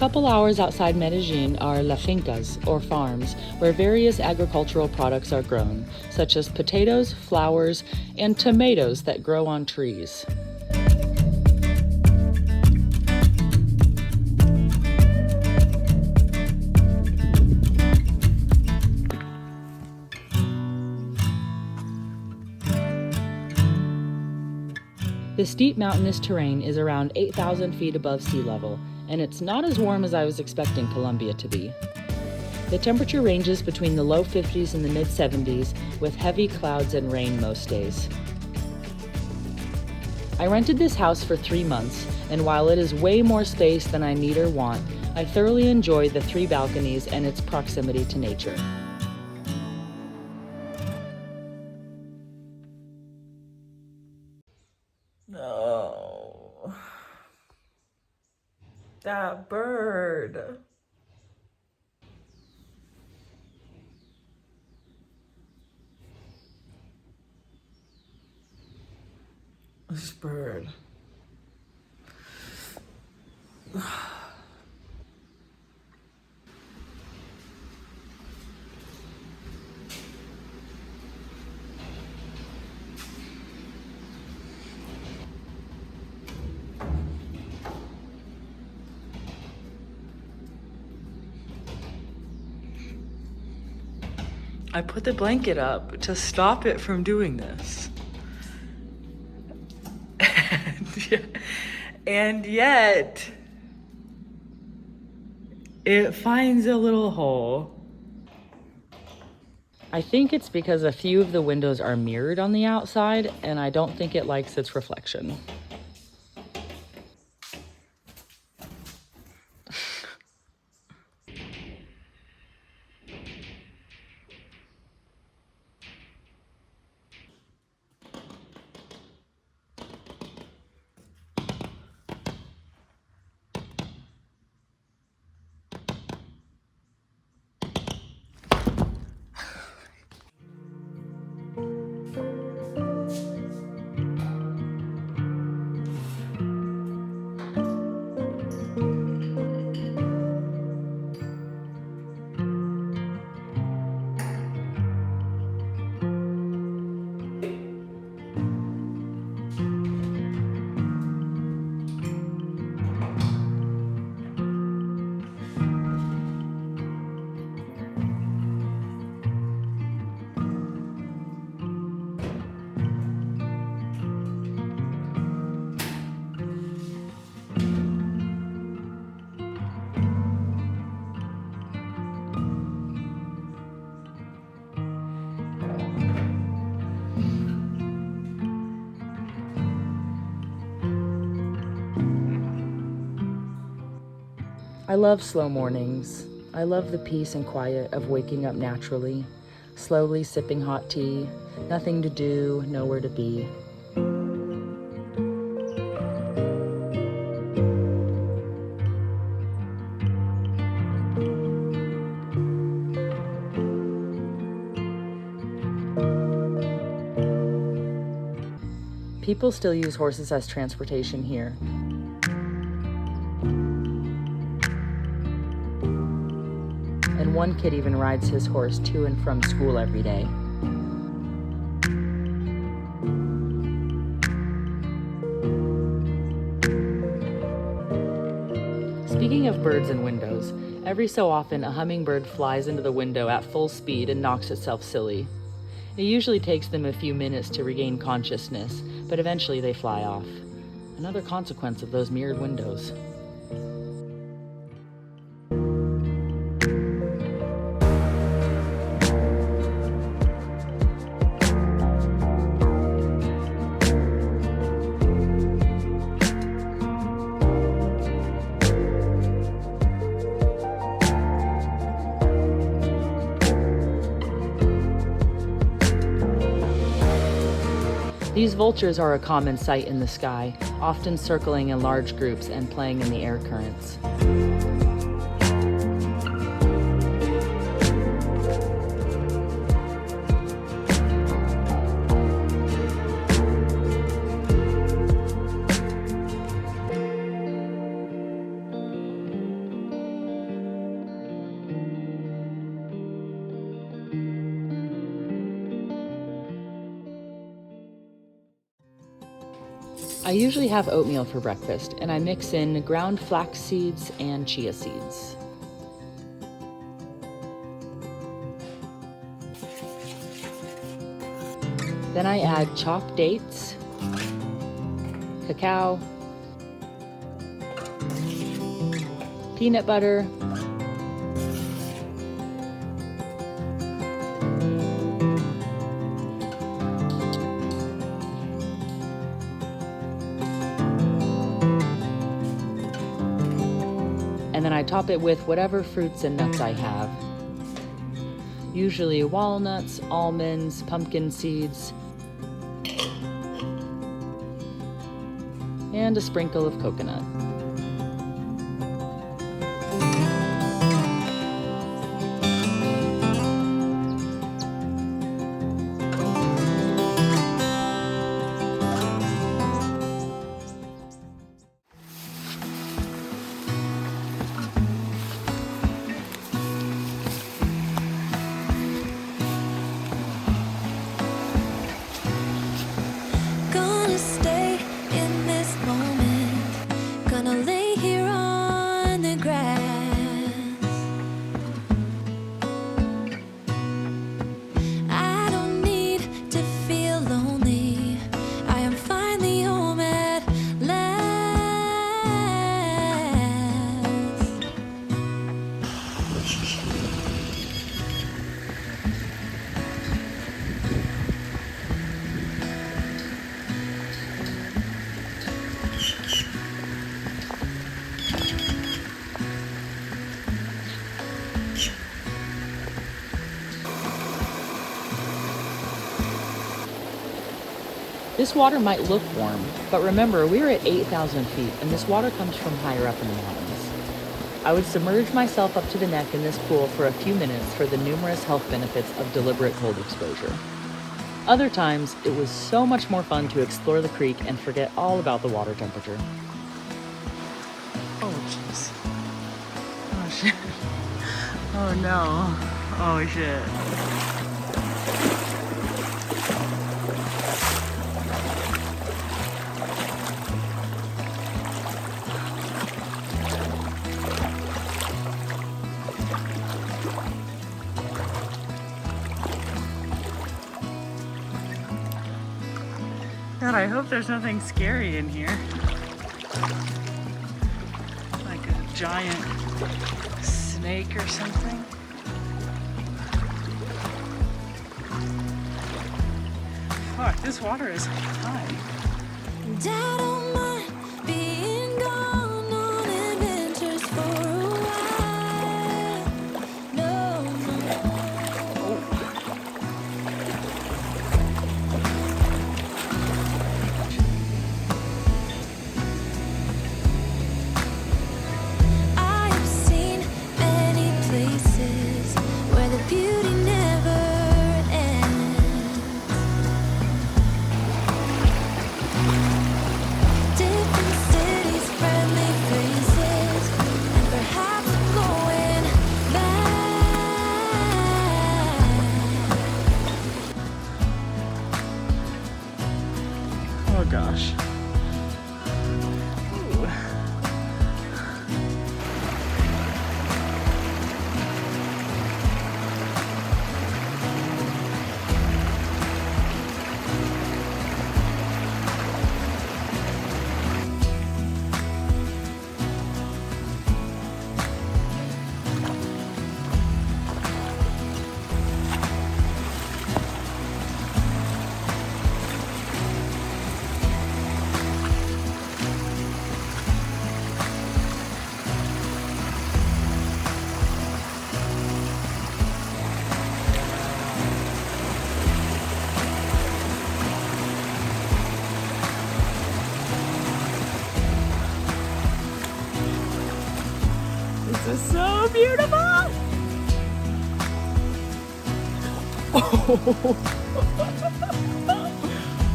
couple hours outside Medellin are La Fincas, or farms, where various agricultural products are grown, such as potatoes, flowers, and tomatoes that grow on trees. The steep mountainous terrain is around 8,000 feet above sea level, and it's not as warm as I was expecting Colombia to be. The temperature ranges between the low 50s and the mid 70s, with heavy clouds and rain most days. I rented this house for 3 months, and while it is way more space than I need or want, I thoroughly enjoy the 3 balconies and its proximity to nature. No. That bird. This bird. I put the blanket up to stop it from doing this. And yet, it finds a little hole. I think it's because a few of the windows are mirrored on the outside, and I don't think it likes its reflection. I love slow mornings. I love the peace and quiet of waking up naturally, slowly sipping hot tea, nothing to do, nowhere to be. People still use horses as transportation here. And one kid even rides his horse to and from school every day. Speaking of birds and windows, every so often a hummingbird flies into the window at full speed and knocks itself silly. It usually takes them a few minutes to regain consciousness, but eventually they fly off. Another consequence of those mirrored windows. These vultures are a common sight in the sky, often circling in large groups and playing in the air currents. I usually have oatmeal for breakfast, and I mix in ground flax seeds and chia seeds. Then I add chopped dates, cacao, peanut butter, and then I top it with whatever fruits and nuts I have. Usually walnuts, almonds, pumpkin seeds, and a sprinkle of coconut. Gonna stay in this moment, gonna lay here on the grass. I don't need to feel lonely, I am finally home at last. This water might look warm, but remember, we're at 8,000 feet, and this water comes from higher up in the mountains. I would submerge myself up to the neck in this pool for a few minutes for the numerous health benefits of deliberate cold exposure. Other times, it was so much more fun to explore the creek and forget all about the water temperature. Oh, jeez. Oh, shit. Oh, no. Oh, shit. God, I hope there's nothing scary in here. Like a giant snake or something. Fuck, this water is high. I don't mind being gone on adventures for a while. No, no. I have seen many places where the beauty never ends. Different cities, friendly faces, and perhaps I'm going back. Oh gosh. Ooh. This is so beautiful!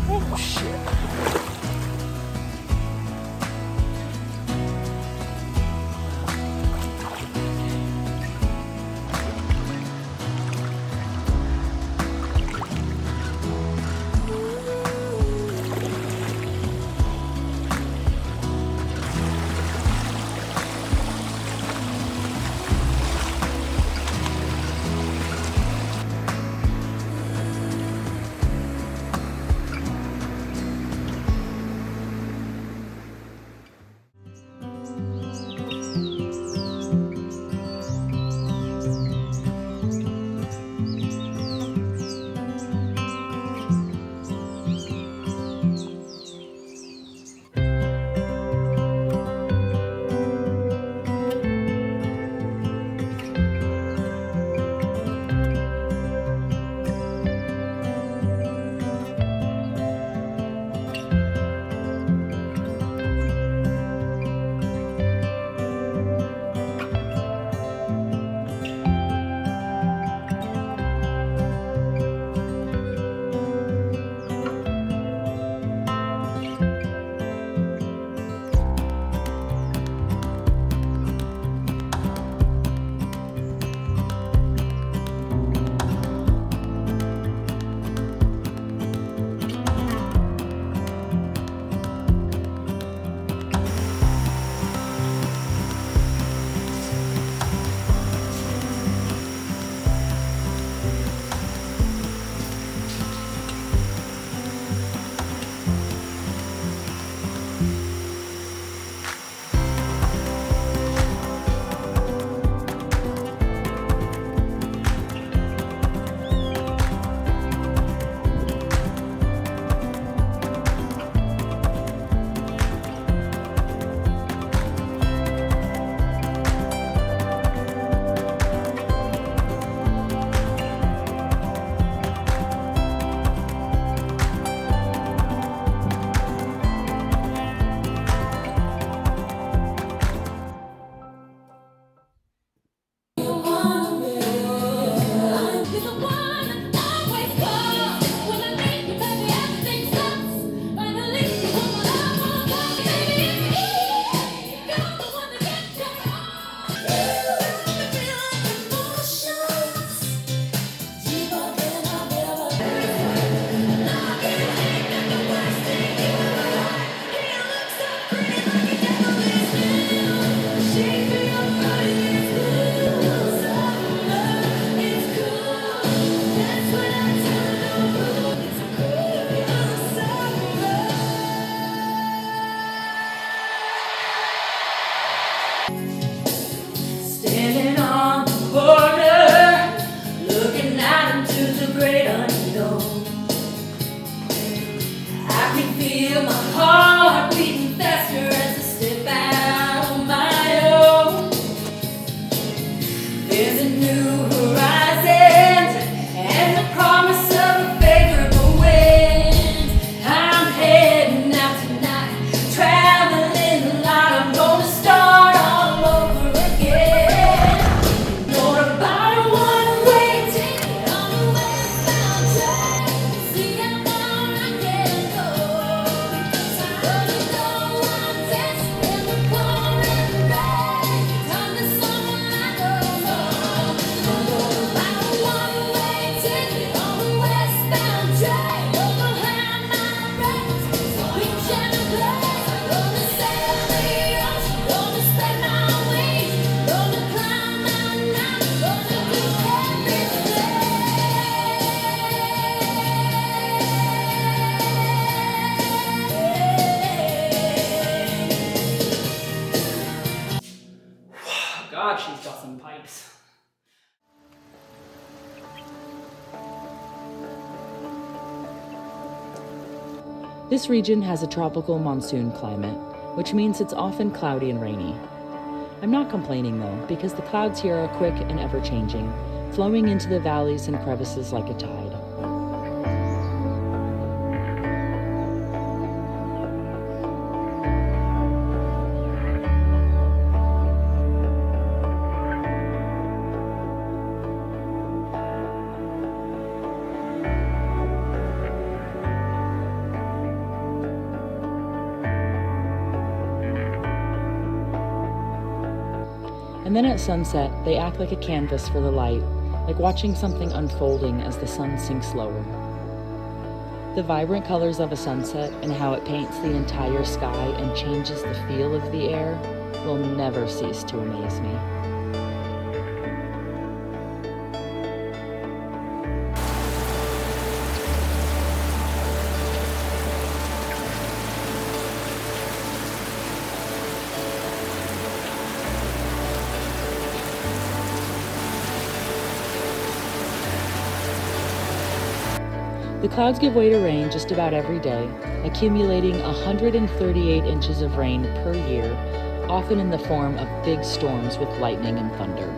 Oh shit. This region has a tropical monsoon climate, which means it's often cloudy and rainy. I'm not complaining though, because the clouds here are quick and ever-changing, flowing into the valleys and crevices like a tide. And then at sunset, they act like a canvas for the light, like watching something unfolding as the sun sinks lower. The vibrant colors of a sunset and how it paints the entire sky and changes the feel of the air will never cease to amaze me. The clouds give way to rain just about every day, accumulating 138 inches of rain per year, often in the form of big storms with lightning and thunder.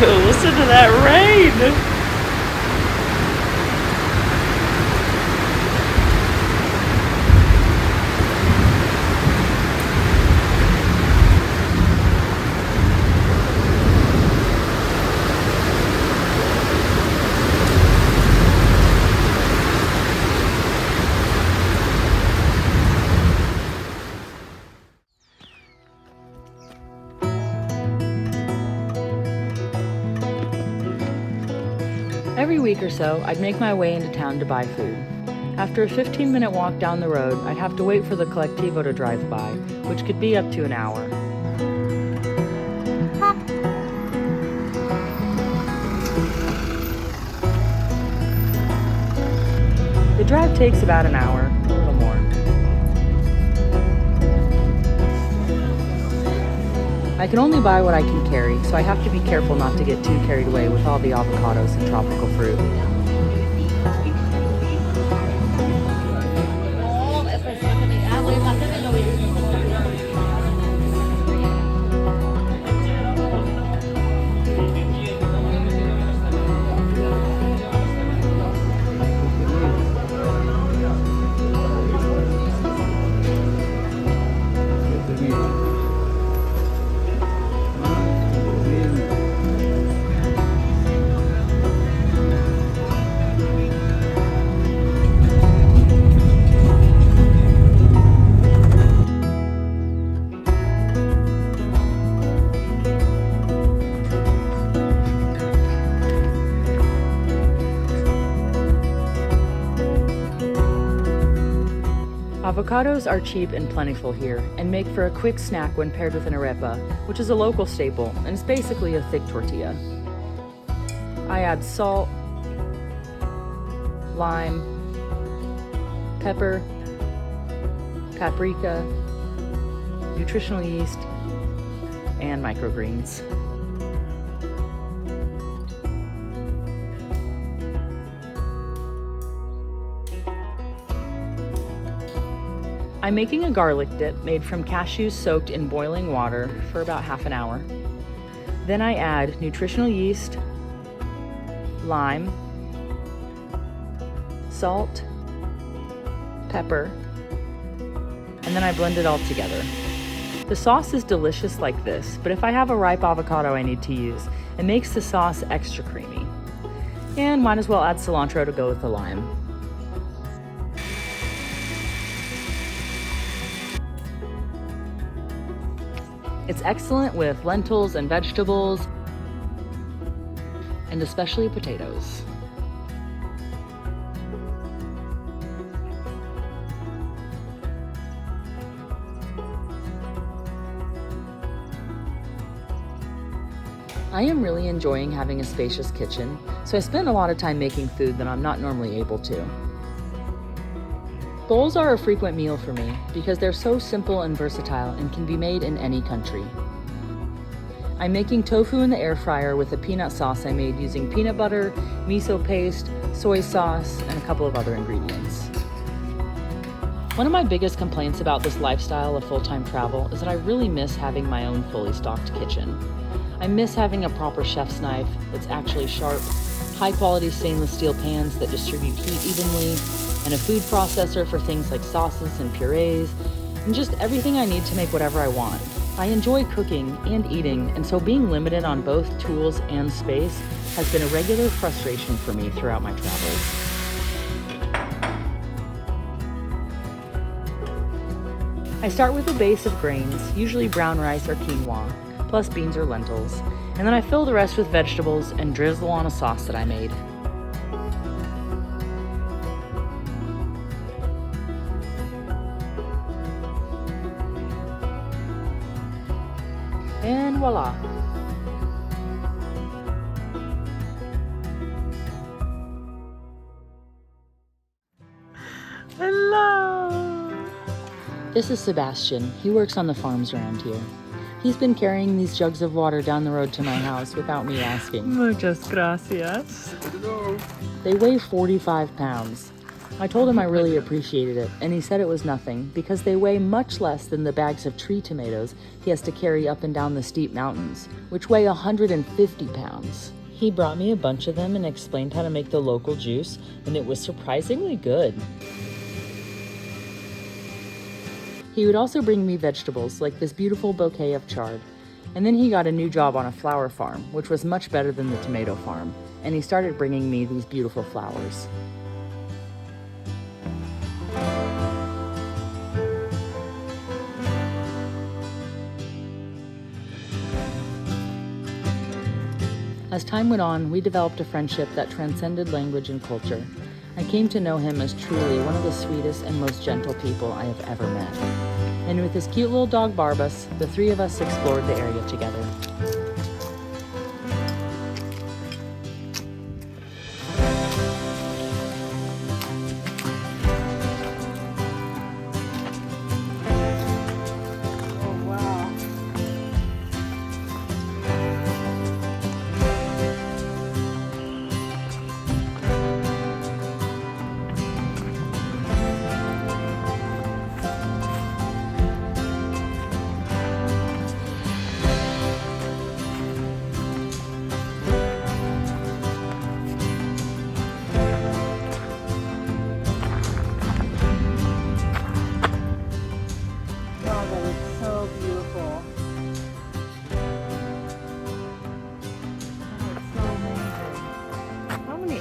Listen to that rain! Every week or so, I'd make my way into town to buy food. After a 15-minute walk down the road, I'd have to wait for the Colectivo to drive by, which could be up to an hour. The drive takes about an hour, a little more. I can only buy what I can carry, so I have to be careful not to get too carried away with all the avocados and tropical fruit. Avocados are cheap and plentiful here, and make for a quick snack when paired with an arepa, which is a local staple and is basically a thick tortilla. I add salt, lime, pepper, paprika, nutritional yeast, and microgreens. I'm making a garlic dip made from cashews soaked in boiling water for about half an hour. Then I add nutritional yeast, lime, salt, pepper, and then I blend it all together. The sauce is delicious like this, but if I have a ripe avocado I need to use, it makes the sauce extra creamy. And might as well add cilantro to go with the lime. It's excellent with lentils and vegetables, and especially potatoes. I am really enjoying having a spacious kitchen, so I spend a lot of time making food that I'm not normally able to. Bowls are a frequent meal for me because they're so simple and versatile and can be made in any country. I'm making tofu in the air fryer with a peanut sauce I made using peanut butter, miso paste, soy sauce, and a couple of other ingredients. One of my biggest complaints about this lifestyle of full-time travel is that I really miss having my own fully stocked kitchen. I miss having a proper chef's knife that's actually sharp, high-quality stainless steel pans that distribute heat evenly, and a food processor for things like sauces and purees, and just everything I need to make whatever I want. I enjoy cooking and eating, and so being limited on both tools and space has been a regular frustration for me throughout my travels. I start with a base of grains, usually brown rice or quinoa, plus beans or lentils, and then I fill the rest with vegetables and drizzle on a sauce that I made. And voila! Hello! This is Sebastian. He works on the farms around here. He's been carrying these jugs of water down the road to my house without me asking. Muchas gracias. They weigh 45 pounds. I told him I really appreciated it, and he said it was nothing because they weigh much less than the bags of tree tomatoes he has to carry up and down the steep mountains, which weigh 150 pounds. He brought me a bunch of them and explained how to make the local juice, and it was surprisingly good. He would also bring me vegetables like this beautiful bouquet of chard. And then he got a new job on a flower farm, which was much better than the tomato farm, and he started bringing me these beautiful flowers. As time went on, we developed a friendship that transcended language and culture. I came to know him as truly one of the sweetest and most gentle people I have ever met. And with his cute little dog Barbas, the three of us explored the area together.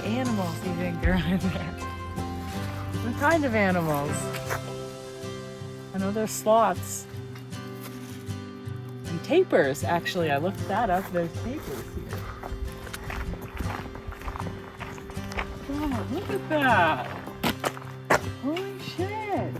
Animals you think are in there? What kind of animals? I know there's sloths. And tapirs, actually. I looked that up. There's tapirs here. Oh, look at that. Holy shit.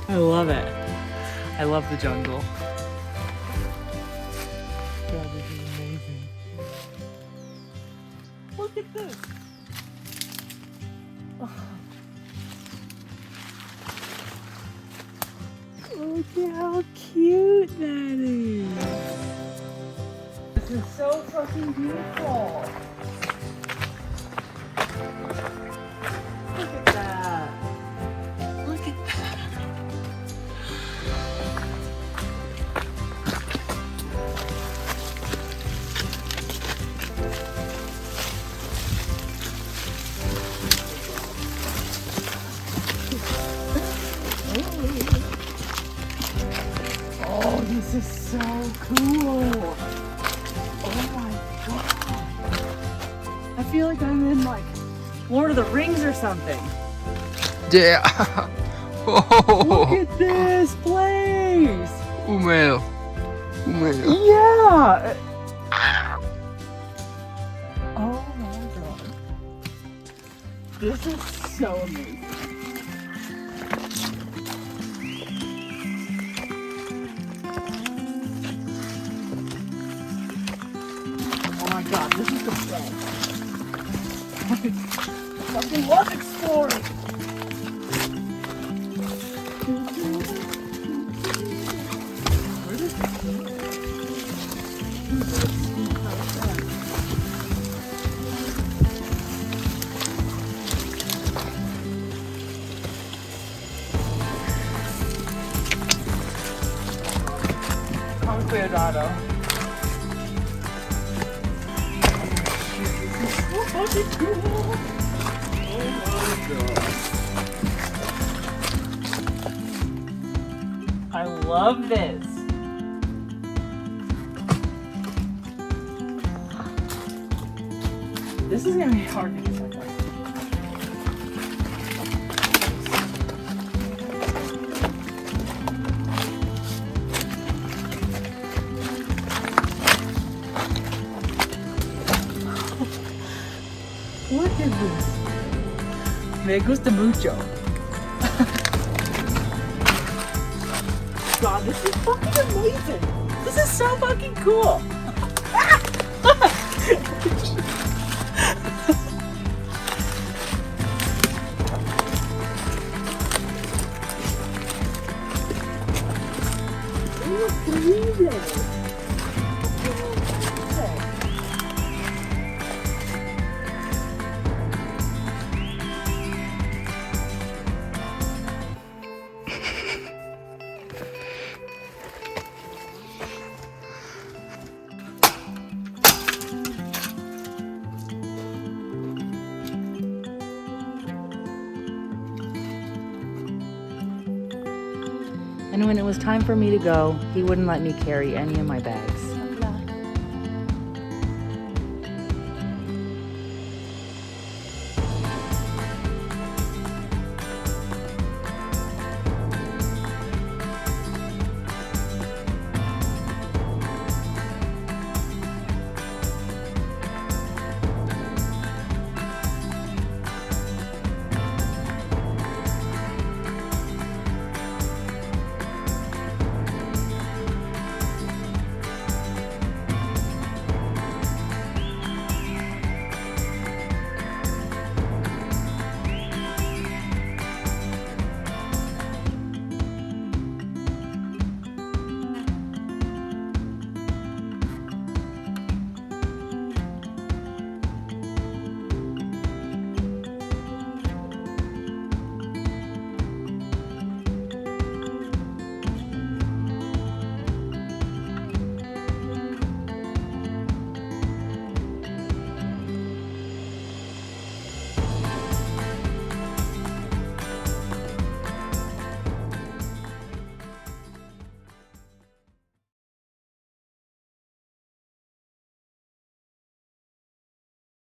I love it. I love the jungle. God, this is amazing. at this. Look at how cute that is. This is so fucking beautiful. Look at that. Look at that. Oh, this is so cool. Oh my god. I feel like I'm in like Lord of the Rings or something. Yeah. Look Oh, at this place. Umel. Umel. Yeah. Oh my god. This is so amazing. Oh my god, this is the best. I fucking love exploring. Where does this go? Con cuidado. So fucking cool. Oh my god. I love this. This is gonna be hard to get like that. Look at this. Me gusta mucho. God, this is fucking amazing. This is so fucking cool. Look amazing. And when it was time for me to go, he wouldn't let me carry any of my bags.